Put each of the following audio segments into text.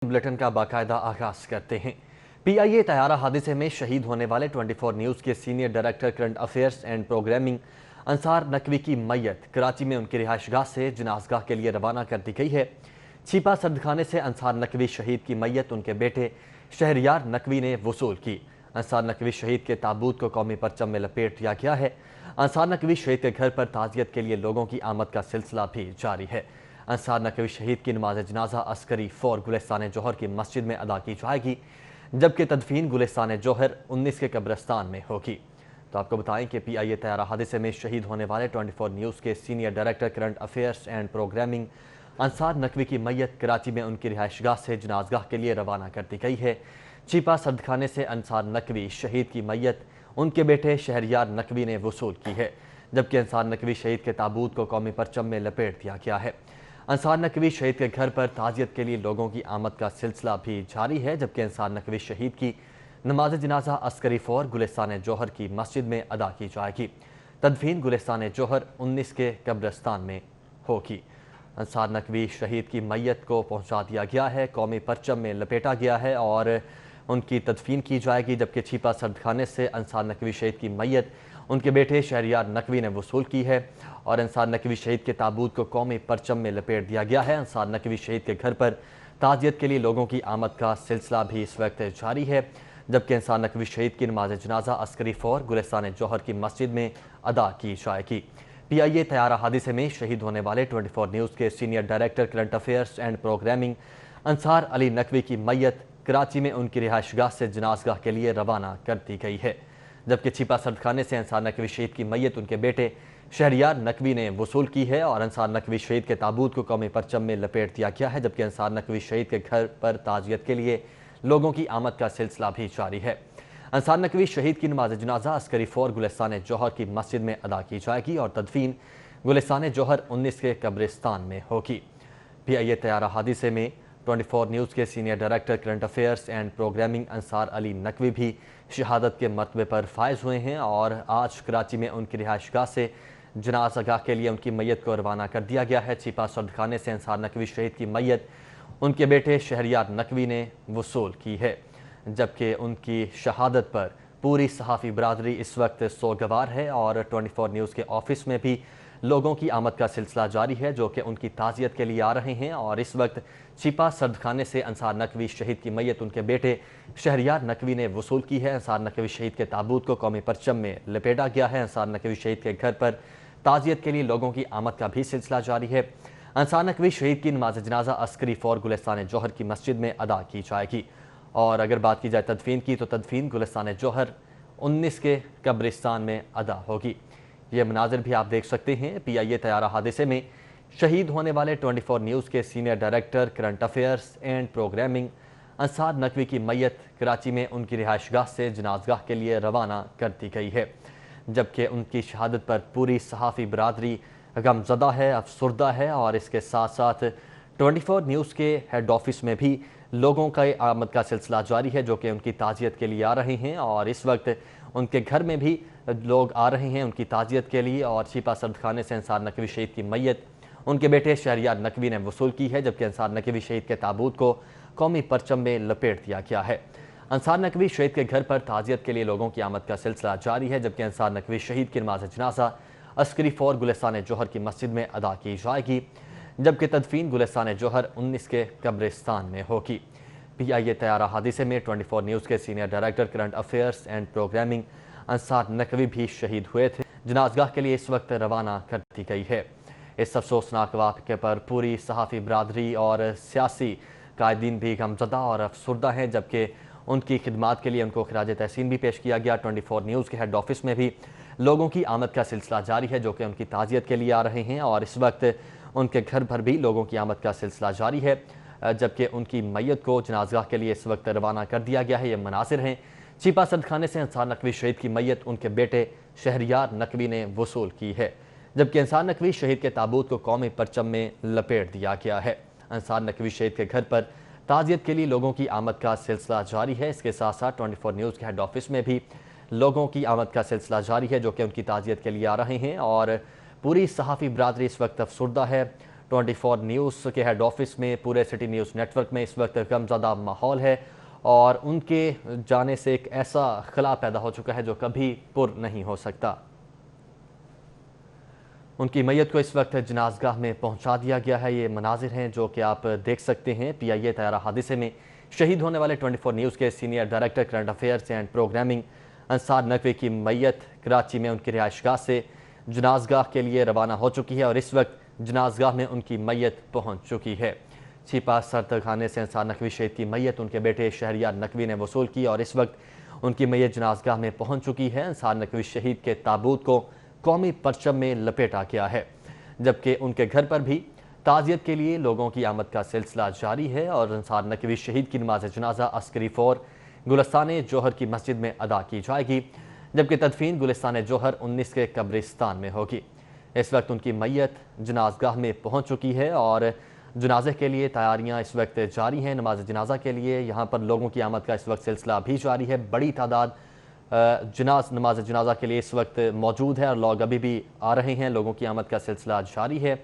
Bulletin का बाकायदा आगाज करते हैं। PIA तैयारा हादसे में शहीद होने वाले 24 न्यूज़ के senior director current affairs and programming Ansar Naqvi की मैयत कराची में उनकी रिहाइशगाह से जनाजगाह के लिए रवाना कर दी गई है। छिपा सर्दखाने से अंसार नकवी शहीद की मैयत उनके बेटे शहरयार नकवी ने वसूल की। अंसार नकवी शहीद के ताबूत को कौमी परचम में लपेट दिया गया है। अंसार नकवी शहीद के घर पर ताज़ियत के लिए लोगों की आमद का सिलसिला भी जारी है। अंसार नकवी शहीद की नमाज जनाजा अस्करी फौर गुलिस्तान जौहर की मस्जिद में अदा की जाएगी, जबकि तदफीन गुलिस्तान जौहर 19 के कब्रिस्तान में होगी। तो आपको बताएं कि PIA तैयारा हादसे में शहीद होने वाले 24 न्यूज़ के senior director current affairs and programming Ansar Naqvi की मैयत कराची में उनकी रिहाइशगाह से जनाजगाह के लिए रवाना कर दी गई है। छिपा सर्दखाने से अंसार नकवी शहीद की मैयत उनके बेटे शहरयार नकवी ने वसूल की है, जबकि अंसार नकवी शहीद के ताबूत को कौमी परचम में लपेट दिया गया है। अंसार नकवी शहीद के घर पर ताज़ियत के लिए लोगों की आमद का सिलसिला भी जारी है, जबकि अंसार नकवी शहीद की नमाज जनाजा अस्करी फौर गुलिस्तान जौहर की मस्जिद में अदा की जाएगी। तदफीन गुलिस्तान जौहर 19 के कब्रिस्तान में होगी। अंसार नकवी शहीद की मैयत को पहुंचा दिया गया है, कौमी परचम में लपेटा गया है और उनकी तदफीन की जाएगी, जबकि छिपा सर्दखाने से अंसार नकवी शहीद की मैयत उनके बेटे शहरयार नकवी ने वसूल की है और अंसार नकवी शहीद के ताबूत को कौमी परचम में लपेट दिया गया है। अंसार नकवी शहीद के घर पर ताज़ियत के लिए लोगों की आमद का सिलसिला भी इस वक्त जारी है, जबकि अंसार नकवी शहीद की नमाज जनाजा अस्करी फौर गुलिस्तान जौहर की मस्जिद में अदा की जाएगी। PIA तैयारा हादसे में शहीद होने वाले 24 न्यूज़ के senior director current affairs and programming Ansar Ali Naqvi की मैयत कराची में उनकी रिहाइशगाह से जनाजगाह के लिए रवाना कर दी गई है, जबकि छिपा सर्दखाने से अंसार नकवी शहीद की मैयत उनके बेटे शहरयार नकवी ने वसूल की है और अंसार नकवी शहीद के ताबूत को कौमी परचम में लपेट दिया गया है, जबकि अंसार नकवी शहीद के घर पर ताज़ियत के लिए लोगों की आमद का सिलसिला भी जारी है। अंसार नकवी शहीद की नमाज जनाजा अस्करी फौर गुलिस्तान जौहर की मस्जिद में अदा की जाएगी और तदफीन गुलिस्तान जौहर 19 के कब्रिस्तान में होगी। PIA तैयारा हादसे में 24 न्यूज़ के senior director current affairs and programming Ansar Ali Naqvi भी शहादत के मरतबे पर फायज हुए हैं और आज कराची में उनकी रिहाइशगाह से जनाज़गाह के लिए उनकी मैयत को रवाना कर दिया गया है। छिपा सर्दखाने से अंसार नकवी शहीद की मैयत उनके बेटे शहरयार नकवी ने वसूल की है, जबकि उनकी शहादत पर पूरी सहाफ़ी बरादरी इस वक्त सोगवार है और 24 न्यूज़ के ऑफिस में भी लोगों की आमद का सिलसिला जारी है, जो कि उनकी ताज़ियत के लिए आ रहे हैं और इस वक्त छिपा सर्दखाने से अंसार नकवी शहीद की मैयत उनके बेटे शहरयार नकवी ने वसूल की है। अंसार नकवी शहीद के ताबूत को कौमी परचम में लपेटा गया है। अंसार नकवी शहीद के घर पर ताज़ियत के लिए लोगों की आमद का भी सिलसिला जारी है। अंसार नकवी शहीद की नमाज जनाजा अस्करी फौर गुलिस्तान जौहर की मस्जिद में अदा की जाएगी और अगर बात की जाए तदफीन की, तो तदफीन गुलिस्तान जौहर 19 के कब्रिस्तान में अदा होगी। ये मनाजिर भी आप देख सकते हैं। PIA तैयारा हादसे में शहीद होने वाले 24 न्यूज़ के senior director current affairs and programming Ansar Naqvi की मैयत कराची में उनकी रिहाइशगाह से जनाजगाह के लिए रवाना कर दी गई है, जबकि उनकी शहादत पर पूरी सहाफ़ी बरादरी गमज़दा है, अफसरदा है और इसके साथ साथ 24 न्यूज़ के हेड ऑफिस में भी लोगों का आमद का सिलसिला जारी है, जो कि उनकी ताज़ियत के लिए आ रहे हैं और इस वक्त उनके घर में भी लोग आ रहे हैं उनकी ताज़ियत के लिए। और छिपा सर्दखाने से अंसार नकवी शहीद की मैयत उनके बेटे शहरयार नकवी ने वसूल की है, जबकि अंसार नकवी शहीद के ताबूत को कौमी परचम में लपेट दिया गया है। अंसार नकवी शहीद के घर पर ताज़ियत के लिए लोगों की आमद का सिलसिला जारी है, जबकि अंसार नकवी शहीद की नमाज जनाजा अस्करी फौर गुलिस्तान जौहर की मस्जिद में अदा की जाएगी, जबकि तदफीन गुलिस्तान जौहर 19 के कब्रिस्तान में होगी। PIA तैयारा हादसे में 24 न्यूज़ के senior director current affairs and programming Ansar Naqvi भी शहीद हुए थे। जनाजगाह के लिए इस वक्त रवाना कर दी गई है। इस अफसोसनाक वाक़े पर पूरी सहाफ़ी बरादरी और सियासी कायदीन भी गमज़दा और अफसरदा हैं, जबकि उनकी खिदमात के लिए उनको खिराज तहसीन भी पेश किया गया। 24 न्यूज़ के हेड ऑफिस में भी लोगों की आमद का सिलसिला जारी है, जो कि उनकी ताज़ियत के लिए आ रहे हैं और इस वक्त उनके घर पर भी लोगों की आमद का सिलसिला जारी है, जबकि उनकी मैयत को जनाजगाह के लिए इस वक्त रवाना कर दिया गया है। ये मनासिर हैं। छिपा सर्दखाने से अंसार नकवी शहीद की मैयत उनके बेटे शहरयार नकवी ने वसूल की है, जबकि अंसार नकवी शहीद के ताबूत को कौमी परचम में लपेट दिया गया है। अंसार नकवी शहीद के घर पर ताज़ियत के लिए लोगों की आमद का सिलसिला जारी है। इसके साथ साथ 24 न्यूज़ के हेड ऑफिस में भी लोगों की आमद का सिलसिला जारी है, जो कि उनकी ताज़ियत के लिए आ रहे हैं और पूरी सहाफ़ी बरादरी इस वक्त अफसरदा है। 24 نیوز کے ہیڈ آفس میں پورے سٹی نیوز نیٹ ورک میں اس وقت غمزدہ ماحول ہے اور ان کے جانے سے ایک ایسا خلا پیدا ہو چکا ہے جو کبھی پر نہیں ہو سکتا۔ ان کی میت کو اس وقت جنازگاہ میں پہنچا دیا گیا ہے۔ یہ مناظر ہیں جو کہ آپ دیکھ سکتے ہیں۔ PIA طیارہ حادثے میں شہید ہونے والے 24 نیوز کے senior director current affairs and programming انصار نقوی کی میت کراچی میں ان کی رہائش گاہ سے جنازگاہ کے لیے روانہ ہو چکی ہے اور اس وقت جنازگاہ میں ان کی میت پہنچ چکی ہے۔ چھپا سرد خانے سے انصار نقوی شہید کی میت ان کے بیٹے شہریار نقوی نے وصول کی اور اس وقت ان کی میت جنازگاہ میں پہنچ چکی ہے۔ انصار نقوی شہید کے تابوت کو قومی پرچم میں لپیٹا گیا ہے، جبکہ ان کے گھر پر بھی تعزیت کے لیے لوگوں کی آمد کا سلسلہ جاری ہے اور انصار نقوی شہید کی نماز جنازہ عسکری فور گلستان جوہر کی مسجد میں ادا کی جائے گی، جبکہ تدفین گلستان جوہر 19 کے قبرستان میں ہوگی۔ اس وقت ان کی میت جنازگاہ میں پہنچ چکی ہے اور جنازے کے لیے تیاریاں اس وقت جاری ہیں۔ نماز جنازہ کے لیے یہاں پر لوگوں کی آمد کا اس وقت سلسلہ بھی جاری ہے۔ بڑی تعداد نماز جنازہ کے لیے اس وقت موجود ہے اور لوگ ابھی بھی آ رہے ہیں۔ لوگوں کی آمد کا سلسلہ جاری ہے۔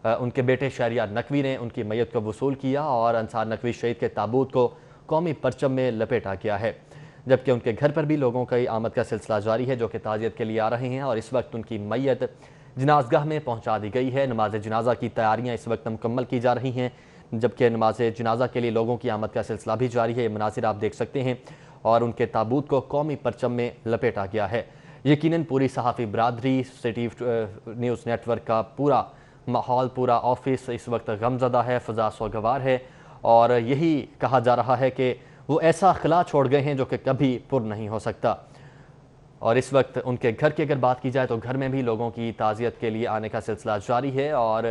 ان کے بیٹے شہریار نقوی نے ان کی میت کو وصول کیا اور انصار نقوی شہید کے تابوت کو قومی پرچم میں لپیٹا گیا ہے، جبکہ ان کے گھر پر بھی لوگوں کی آمد کا سلسلہ جاری ہے جو کہ تعزیت کے لیے آ رہے ہیں اور اس وقت ان کی میت جنازگاہ میں پہنچا دی گئی ہے۔ نماز جنازہ کی تیاریاں اس وقت مکمل کی جا رہی ہیں، جبکہ نماز جنازہ کے لیے لوگوں کی آمد کا سلسلہ بھی جاری ہے۔ یہ مناظر آپ دیکھ سکتے ہیں اور ان کے تابوت کو قومی پرچم میں لپیٹا گیا ہے۔ یقیناً پوری صحافی برادری، سٹی نیوز نیٹ ورک کا پورا ماحول، پورا آفس اس وقت غمزدہ ہے، فضا سوگوار ہے اور یہی کہا جا رہا ہے کہ وہ ایسا خلا چھوڑ گئے ہیں جو کہ کبھی پر نہیں ہو سکتا۔ اور اس وقت ان کے گھر کی اگر بات کی جائے تو گھر میں بھی لوگوں کی تعزیت کے لیے آنے کا سلسلہ جاری ہے اور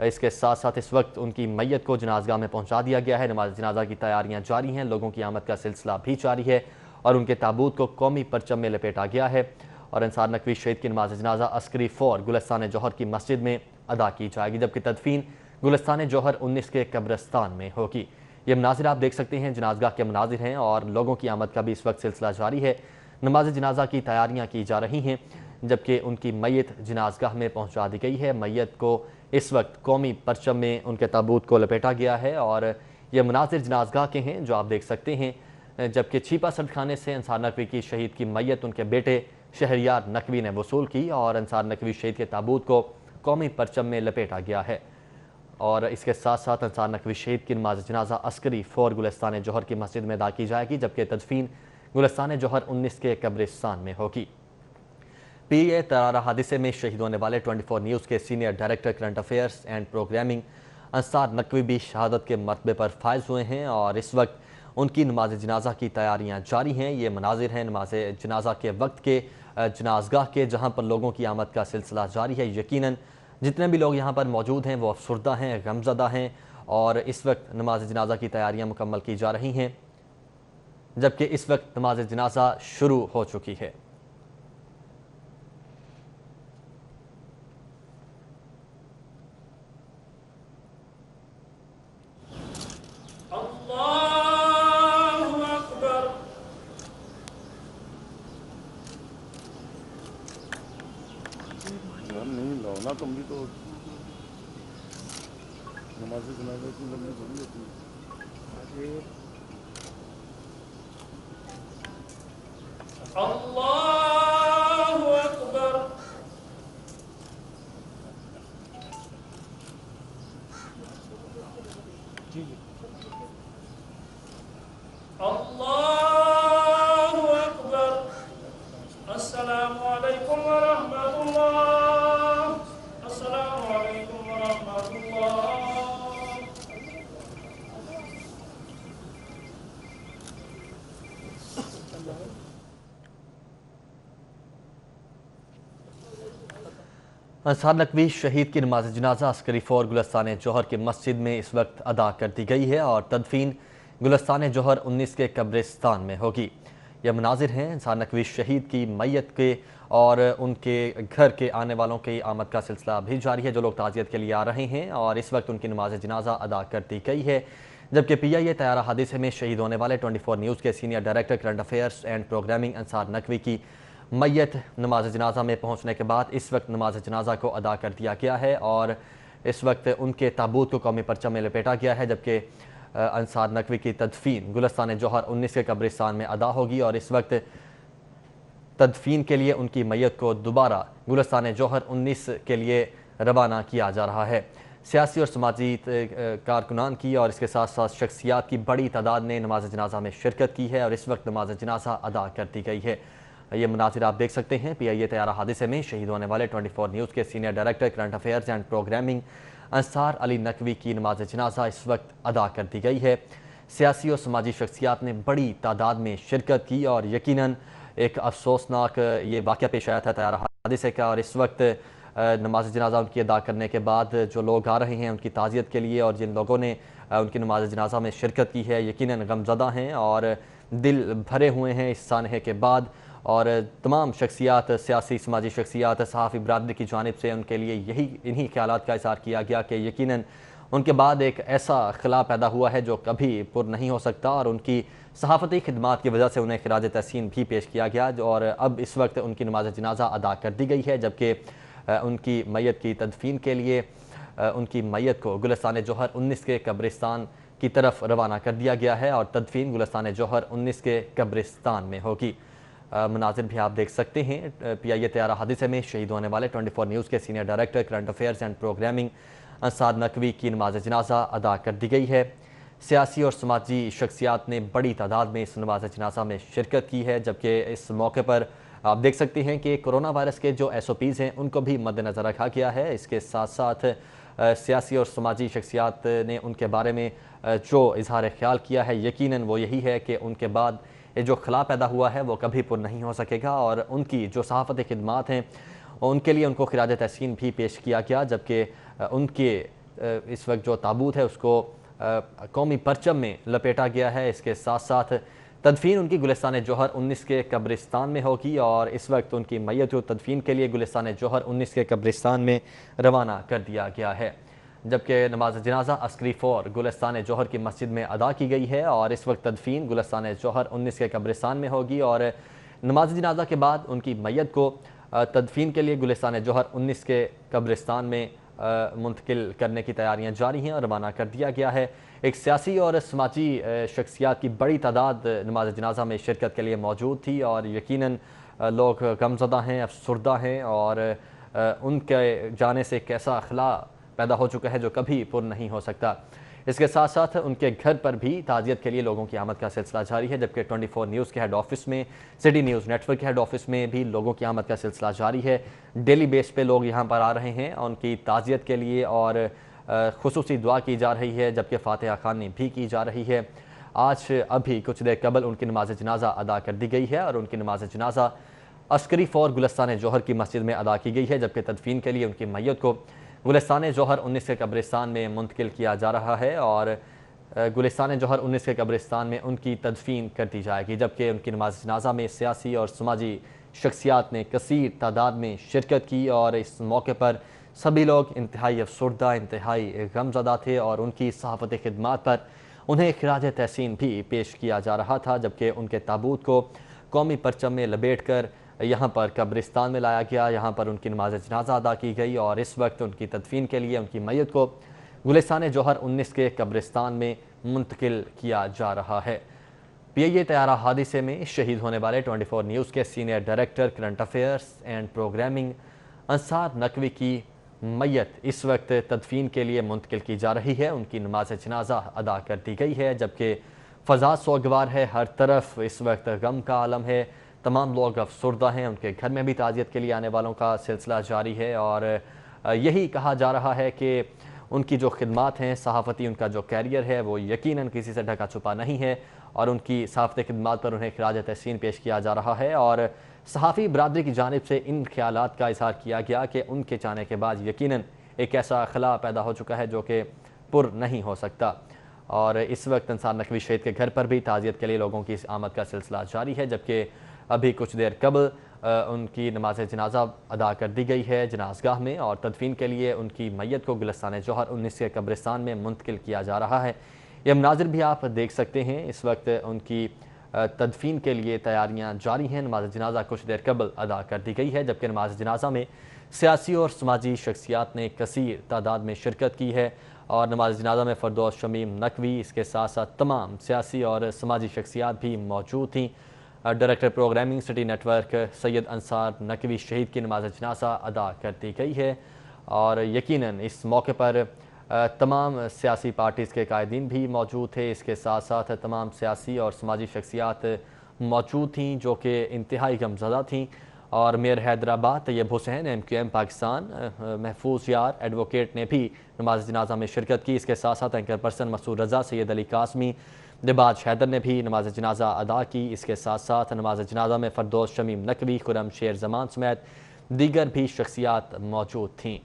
اس کے ساتھ ساتھ اس وقت ان کی میت کو جنازگاہ میں پہنچا دیا گیا ہے۔ نماز جنازہ کی تیاریاں جاری ہیں، لوگوں کی آمد کا سلسلہ بھی جاری ہے اور ان کے تابوت کو قومی پرچم میں لپیٹا گیا ہے اور انصار نقوی شہید کی نماز جنازہ عسکری فور گلستان جوہر کی مسجد میں ادا کی جائے گی، جبکہ تدفین گلستان جوہر 19 کے قبرستان میں ہوگی۔ یہ مناظر آپ دیکھ سکتے ہیں، جنازگاہ کے مناظر ہیں اور لوگوں کی آمد کا بھی اس وقت سلسلہ جاری ہے۔ نماز جنازہ کی تیاریاں کی جا رہی ہیں، جبکہ ان کی میت جنازگاہ میں پہنچا دی گئی ہے۔ میت کو اس وقت قومی پرچم میں ان کے تابوت کو لپیٹا گیا ہے اور یہ مناظر جنازگاہ کے ہیں جو آپ دیکھ سکتے ہیں، جبکہ چھپا سردخانے سے انصار نقوی کی شہید کی میت ان کے بیٹے شہریار نقوی نے وصول کی اور انصار نقوی شہید کے تابوت کو قومی پرچم میں لپیٹا گیا ہے اور اس کے ساتھ ساتھ انصار نقوی شہید کی نماز جنازہ عسکری فور گلستان جوہر کی مسجد میں ادا کی جائے گی، جبکہ تدفین گلستان جوہر 19 کے قبرستان میں ہوگی۔ PIA طیارہ حادثے میں شہید ہونے والے 24 نیوز کے senior director current affairs and programming انصار نقوی بھی شہادت کے مرتبے پر فائز ہوئے ہیں اور اس وقت ان کی نماز جنازہ کی تیاریاں جاری ہیں۔ یہ مناظر ہیں نماز جنازہ کے وقت کے جنازگاہ کے، جہاں پر لوگوں کی آمد کا سلسلہ جاری ہے۔ یقیناً جتنے بھی لوگ یہاں پر موجود ہیں وہ افسردہ ہیں، غمزدہ ہیں اور اس وقت نماز جنازہ کی تیاریاں مکمل کی جا رہی ہیں، جبکہ اس وقت نماز جنازہ شروع ہو چکی ہے۔ نہیں لاؤنا تم بھی تو نماز جنازہ کی لمبی تھوڑی ہوتی ہے۔ اللہ اکبر۔ اللہ اکبر۔ السلام علیکم ورحمۃ اللہ۔ السلام علیکم ورحمۃ اللہ۔ انصار نقوی شہید کی نماز جنازہ عسکری فور گلستان جوہر کی مسجد میں اس وقت ادا کر دی گئی ہے اور تدفین گلستان جوہر 19 کے قبرستان میں ہوگی۔ یہ مناظر ہیں انصار نقوی شہید کی میت کے اور ان کے گھر کے آنے والوں کی آمد کا سلسلہ بھی جاری ہے، جو لوگ تعزیت کے لیے آ رہے ہیں اور اس وقت ان کی نماز جنازہ ادا کر دی گئی ہے، جبکہ PIA طیارہ حادثے میں شہید ہونے والے 24 نیوز کے senior director current affairs and programming انصار نقوی کی میت نماز جنازہ میں پہنچنے کے بعد اس وقت نماز جنازہ کو ادا کر دیا گیا ہے اور इस वक्त उनके ताबूत को कौमी परचम में लपेटा गया है, जबकि अंसार नकवी की तदफीन गुलिस्तान जौहर 19 के कब्रिस्तान में अदा होगी और इस वक्त तदफीन के लिए उनकी मैयत को दोबारा गुलिस्तान जौहर 19 के लिए रवाना किया जा रहा है। सियासी और समाजी कारकुनान की और इसके साथ साथ शख्सियात की बड़ी तादाद ने नमाज जनाजा में शिरकत की है और इस वक्त नमाज जनाजा अदा कर दी गई है। ये मनाजिर आप देख सकते हैं। PIA तैयारा हादसे में शहीद होने वाले 24 न्यूज़ के senior director current affairs and programming Ansar Ali Naqvi की नमाज जनाजा इस वक्त अदा कर दी गई है। सियासी और समाजी शख्सियात ने बड़ी तादाद में शिरकत की और यकीनन एक अफसोसनाक ये वाक़या पेश आया था तैयारा हादसे का, और इस वक्त नमाज जनाजा उनकी अदा करने के बाद जो लोग आ रहे हैं उनकी ताज़ियत के लिए और जिन लोगों ने उनकी नमाज जनाजा में शिरकत की है यकीनन गमज़दा हैं और दिल भरे हुए हैं इस सानहे के बाद। और तमाम शख्सियात, सियासी समाजी शख्सियात, सहाफ़ी बरादरी की जानिब से उनके लिए इन्हीं ख्यालात का इज़हार किया गया कि यकीनन उनके बाद एक ऐसा खिला पैदा हुआ है जो कभी पुर नहीं हो सकता और उनकी सहाफ़ती खिदमात की वजह से उन्हें खिराज तहसीन भी पेश किया गया और अब इस वक्त उनकी नमाज जनाजा अदा कर दी गई है, जबकि उनकी मैयत की तदफीन के लिए उनकी मैयत को गुलिस्तान जौहर 19 के कब्रिस्तान की तरफ रवाना कर दिया गया है और तदफीन गुलिस्तान जौहर 19 के कब्रिस्तान में होगी। मनाजिर भी आप देख सकते हैं। PIA तैयारा हादसे में शहीद होने वाले 24 न्यूज़ के senior director current affairs and programming Ansar Naqvi की नमाज जनाजा अदा कर दी गई है। सियासी और समाजी शख्सियात ने बड़ी तादाद में इस नमाज जनाजा में शिरकत की है, जबकि इस मौके पर आप देख सकते हैं कि कोरोना वायरस के जो SOPs हैं उनको भी मद्देनज़र रखा गया है। इसके साथ साथ सियासी और समाजी शख्सियात ने उनके बारे में जो इजहार ख्याल किया है यकीनन वो यही है कि उनके बाद ये जो खला पैदा हुआ है वो कभी पुर नहीं हो सकेगा और उनकी जो सहाफ़ती खिदमात हैं उनके लिए उनको खिराज तहसीन भी पेश किया गया, जबकि उनके इस वक्त जो ताबूत है उसको कौमी परचम में लपेटा गया है। इसके साथ साथ तदफीन उनकी गुलिस्तान जौहर 19 के कब्रिस्तान में होगी और इस वक्त उनकी मैयत को तदफीन के लिए गुलिस्तान जौहर 19 के कब्रिस्तान में रवाना कर दिया गया है, जबकि नमाज जनाजा अस्करी फ़ौर गुलिस्तान जौहर की मस्जिद में अदा की गई है और इस वक्त तदफीन गुलिस्तान जौहर 19 के कब्रिस्तान में होगी और नमाज जनाजा के बाद उनकी मैयत को तदफीन के लिए गुलिस्तान जौहर 19 के कब्रिस्तान में मुंतकिल करने की तैयारियां जारी हैं और रवाना कर दिया गया है। एक सियासी और समाजी शख्सियात की बड़ी तादाद नमाज जनाजा में शिरकत के लिए मौजूद थी और यकीनन लोग गमज़दा हैं, अफसरदा हैं और उनके जाने से एक ऐसा अखला पैदा हो चुका है जो कभी पुर नहीं हो सकता। इसके साथ साथ उनके घर पर भी ताज़ियत के लिए लोगों की आमद का सिलसिला जारी है, जबकि 24 न्यूज़ के हेड ऑफिस में, सिटी न्यूज़ नेटवर्क के हेड ऑफिस में भी लोगों की आमद का सिलसिला जारी है। डेली बेस पे लोग यहाँ पर आ रहे हैं और उनकी ताज़ियत के लिए और खुसूसी दुआ की जा रही है, जबकि फातिहा ख़्वानी भी की जा रही है। आज अभी कुछ देर कबल उनकी नमाज जनाजा अदा कर दी गई है और उनकी नमाज जनाजा अस्करी फ़ौर गुलिस्तान जौहर की मस्जिद में अदा की गई है, जबकि तदफीन के लिए उनकी मैयत को गुलिस्तान जौहर 19 के कब्रिस्तान में मुंतकिल किया जा रहा है और गुलिस्तान जौहर 19 के कब्रिस्तान में उनकी तदफीन कर दी जाएगी, जबकि उनकी नमाज जनाजा में सियासी और समाजी शख्सियात ने कसीर तादाद में शिरकत की और इस मौके पर सभी लोग इंतहाई अफसरदा, इंतहाई गमज़दा थे और उनकी सहाफ़ती खिदमात पर उन्हें खिराज तहसीन भी पेश किया जा रहा था, जबकि उनके ताबूत को कौमी परचम में लपेट कर यहाँ पर कब्रिस्तान में लाया गया। यहाँ पर उनकी नमाज जनाजा अदा की गई और इस वक्त उनकी तदफीन के लिए उनकी मैयत को गुलिस्तान जौहर 19 के कब्रिस्तान में मुंतकिल किया जा रहा है। PIA तैयारा हादसे में शहीद होने वाले 24 न्यूज़ के senior director current affairs and programming Ansar Naqvi की मैयत इस वक्त तदफीन के लिए मुंतकिल की जा रही है। उनकी नमाज जनाजा अदा कर दी गई है, जबकि फ़ज़ा सोगवार है, हर तरफ इस वक्त गम का आलम है, तमाम लोग अफसरदा हैं, उनके घर में भी ताज़ियत के लिए आने वालों का सिलसिला जारी है और यही कहा जा रहा है कि उनकी जो खिदमात हैं, सहाफ़ती उनका जो कैरियर है वो यकीनन किसी से ढका छुपा नहीं है और उनकी सहाफ़ती खिदमात पर उन्हें खिराज तहसीन पेश किया जा रहा है और सहाफ़ी बरादरी की जानिब से इन ख्यालात का इज़हार किया गया कि उनके जाने के बाद यकीनन एक ऐसा खला पैदा हो चुका है जो कि पुर नहीं हो सकता। और इस वक्त अंसार नकवी शहीद के घर पर भी ताज़ियत के लिए लोगों की आमद का सिलसिला जारी है, जबकि अभी कुछ देर कबल उनकी नमाज जनाजा अदा कर दी गई है जनाजगाह में और तदफीन के लिए उनकी मैयत को गुलिस्तान जौहर 19 के कब्रिस्तान में मुंतकिल किया जा रहा है। ये मनाजिर भी आप देख सकते हैं। इस वक्त उनकी तदफीन के लिए तैयारियां जारी हैं। नमाज जनाजा कुछ देर कबल अदा कर दी गई है, जबकि नमाज जनाजा में سیاسی اور سماجی شخصیات نے کثیر تعداد میں شرکت کی ہے اور نماز جنازہ میں فردوس شمیم نقوی اس کے ساتھ ساتھ تمام سیاسی اور سماجی شخصیات بھی موجود تھیں۔ Director programming city network Syed Ansar Naqvi شہید کی نماز جنازہ ادا کر دی گئی ہے اور یقیناً اس موقع پر تمام سیاسی پارٹیز کے قائدین بھی موجود تھے۔ اس کے ساتھ ساتھ تمام سیاسی اور سماجی شخصیات موجود تھیں جو کہ انتہائی غمزدہ تھیں اور میئر حیدرآباد طیب حسین MQM پاکستان محفوظ یار ایڈوکیٹ نے بھی نماز جنازہ میں شرکت کی۔ اس کے ساتھ ساتھ اینکر پرسن مسعود رضا، سید علی قاسمی، دباج حیدر نے بھی نماز جنازہ ادا کی۔ اس کے ساتھ ساتھ نماز جنازہ میں فردوس شمیم نقوی، خرم شیر زمان سمیت دیگر بھی شخصیات موجود تھیں۔